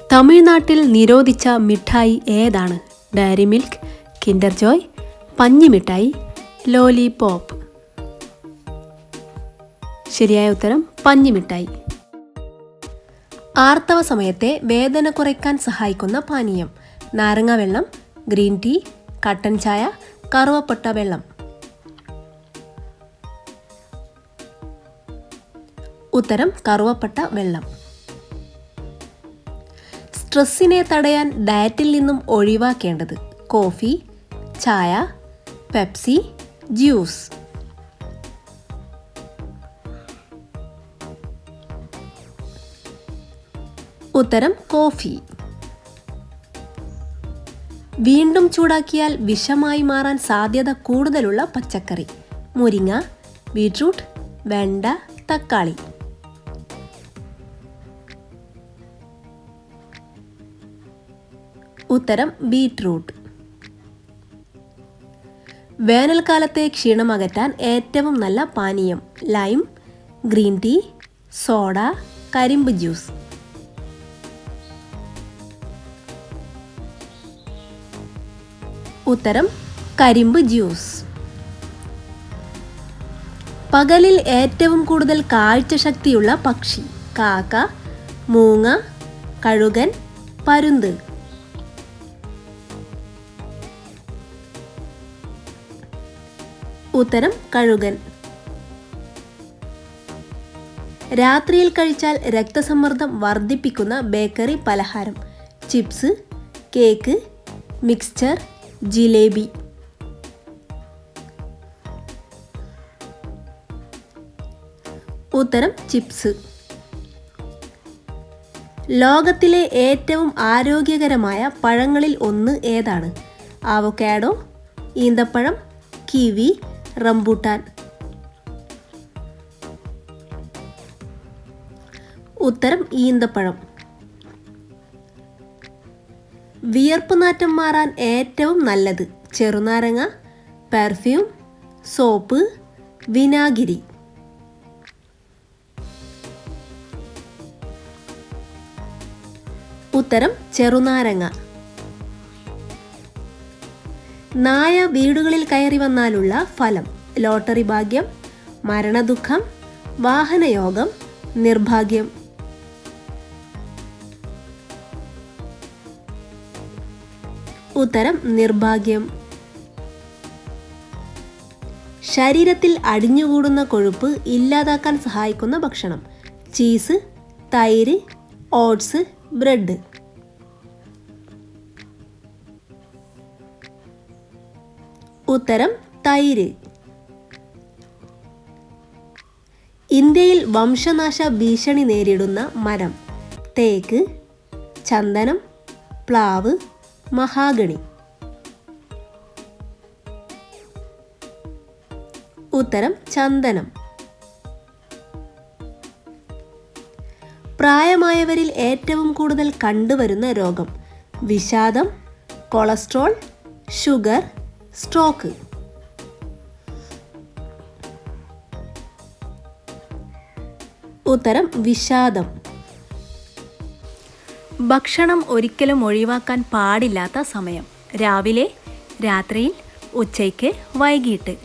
തമിഴ്നാട്ടിൽ നിരോധിച്ച മിഠായി ഏതാണ്? ഡയറി മിൽക്ക്, കിൻഡർ ജോയ്, പഞ്ഞിമിഠായി, ലോലിപോപ്പ്. ശരിയായ ഉത്തരം പഞ്ഞിമിഠായി. ആർത്തവ സമയത്തെ വേദന കുറയ്ക്കാൻ സഹായിക്കുന്ന പാനീയം: നാരങ്ങ വെള്ളം, ഗ്രീൻ ടീ, കട്ടൻ ചായ, കറുവപ്പട്ട വെള്ളം. ഉത്തരം കറുവപ്പട്ട വെള്ളം. സ്ട്രെസ്സിനെ തടയാൻ ഡയറ്റിൽ നിന്നും ഒഴിവാക്കേണ്ടത്: കോഫി, ചായ, പെപ്സി, ജ്യൂസ്. ഉത്തരം കോഫി. വീണ്ടും ചൂടാക്കിയാൽ വിഷമായി മാറാൻ സാധ്യത കൂടുതലുള്ള പച്ചക്കറി: മുരിങ്ങ, ബീട്രൂട്ട്, വെണ്ട, തക്കാളി. ഉത്തരം ബീട്രൂട്ട്. വേനൽക്കാലത്തെ ക്ഷീണം അകറ്റാൻ ഏറ്റവും നല്ല പാനീയം: ലൈം, ഗ്രീൻ ടീ, സോഡ, കരിമ്പ് ജ്യൂസ്. ഉത്തരം കരിമ്പ് ജ്യൂസ്. പകലിൽ ഏറ്റവും കൂടുതൽ കാഴ്ചശക്തിയുള്ള പക്ഷി: കാക്ക, മൂങ്ങ, കഴുകൻ, പരുന്ത്. ഉത്തരം കഴുകൻ. രാത്രിയിൽ കഴിച്ചാൽ രക്തസമ്മർദ്ദം വർദ്ധിപ്പിക്കുന്ന ബേക്കറി പലഹാരം: ചിപ്സ്, കേക്ക്, മിക്സ്ചർ, ജിലേബി. ഉത്തരം ചിപ്സ്. ലോകത്തിലെ ഏറ്റവും ആരോഗ്യകരമായ പഴങ്ങളിൽ ഒന്ന് ഏതാണ്? അവോക്കാഡോ, ഈന്തപ്പഴം, കിവി, റംബൂട്ടാൻ. ഉത്തരം ഈന്തപ്പഴം. വിയർപ്പ് നാറ്റം മാറാൻ ഏറ്റവും നല്ലത്: ചെറുനാരങ്ങ, പെർഫ്യൂം, സോപ്പ്, വിനാഗിരി. ഉത്തരം ചെറുനാരങ്ങ. നായ വീടുകളിൽ കയറി വന്നാലുള്ള ഫലം: ലോട്ടറി ഭാഗ്യം, മരണദുഃഖം, വാഹനയോഗം, നിർഭാഗ്യം. ഉത്തരം നിർഭാഗ്യം. ശരീരത്തിൽ അടിഞ്ഞുകൂടുന്ന കൊഴുപ്പ് ഇല്ലാതാക്കാൻ സഹായിക്കുന്ന ഭക്ഷണം: ചീസ്, തൈര്, ഓട്സ്, ബ്രെഡ്. ഉത്തരം തൈര്. ഇന്ത്യയിൽ വംശനാശ ഭീഷണി നേരിടുന്ന മരം: തേക്ക്, ചന്ദനം, പ്ലാവ്, മഹാഗണി. ഉത്തരം ചന്ദനം. പ്രായമായവരിൽ ഏറ്റവും കൂടുതൽ കണ്ടുവരുന്ന രോഗം: വിഷാദം, കൊളസ്ട്രോൾ, ഷുഗർ, സ്ട്രോക്ക്. ഉത്തരം വിഷാദം. ഭക്ഷണം ഒരിക്കലും ഒഴിവാക്കാൻ പാടില്ലാത്ത സമയം: രാവിലെ, രാത്രിയിൽ, ഉച്ചയ്ക്ക്, വൈകിട്ട്.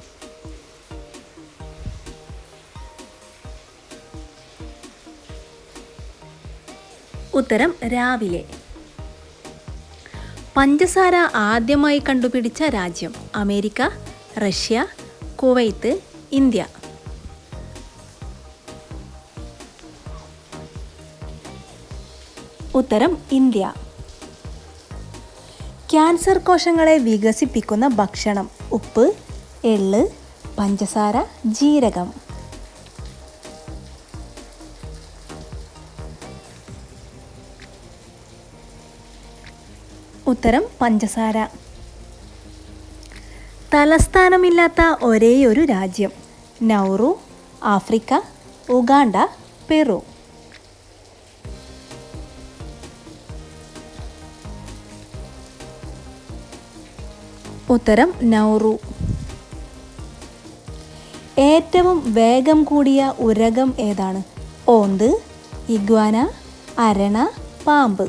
ഉത്തരം രാവിലെ. പഞ്ചസാര ആദ്യമായി കണ്ടുപിടിച്ച രാജ്യം: അമേരിക്ക, റഷ്യ, കുവൈത്ത്, ഇന്ത്യ. ഉത്തരം ഇന്ത്യ. ക്യാൻസർ കോശങ്ങളെ വികസിപ്പിക്കുന്ന ഭക്ഷണം: ഉപ്പ്, എള്ള്, പഞ്ചസാര, ജീരകം. ഉത്തരം പഞ്ചസാര. തലസ്ഥാനമില്ലാത്ത ഒരേയൊരു രാജ്യം: നൗറു, ആഫ്രിക്ക, ഉഗാണ്ട, പെറു. ഉത്തരം നൗറു. ഏറ്റവും വേഗം കൂടിയ ഉരഗം ഏതാണ്? ഓന്ത്, ഇഗ്വാന, അരണ, പാമ്പ്.